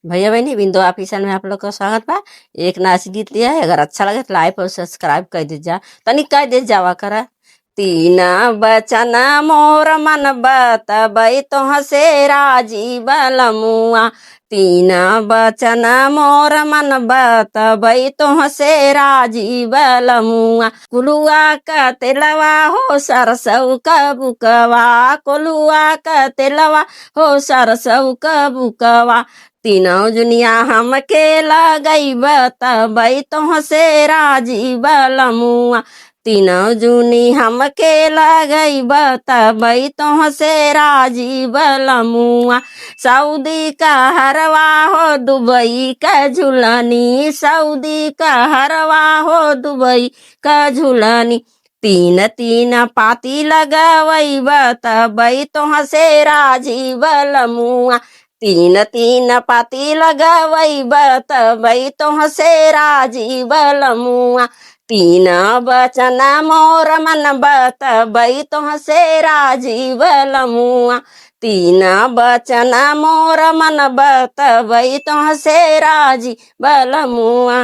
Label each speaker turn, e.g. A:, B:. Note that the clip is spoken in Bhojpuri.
A: भैया बहनी बिंदु ऑफिसल में आप लोग का स्वागत बा। एक नाच गीत लिया है, अगर अच्छा लगे तो लाइक और सब्सक्राइब कर दीजिए। तनिक कह दे जावा करा। तीन बचन मोर मन बतबई तो हसे राजी बलमुआ। तीन बचन मोर मन बतबई तो हसे राजी बलमुआ। कुलुआ का तेलवा हो सरसऊ का बुकवा, कुलुआ का तेलवा हो सरसऊ का बुकवा। तीनों जुनिया हमके लगई बतबई तो हसे राजी बलमुआ। तीनों जूनी हमके लगई बतबई तो हसे राजी बलमुआ। सऊदी का हरवा हो दुबई का झुलनी, सऊदी का हरवा हो दुबई का झुलनी। तीन तीन पाती लगवई बतबई तो हसे राजी बलमुआ। तीन तीन पाती लगवई बतबई तो हसे राजी बलमुआ। तीन बचन मोर मन बतबई तो हसे राजी बलमुआ। तीन बचन मोर मन बतबई तो हसे राजी बलमुआ।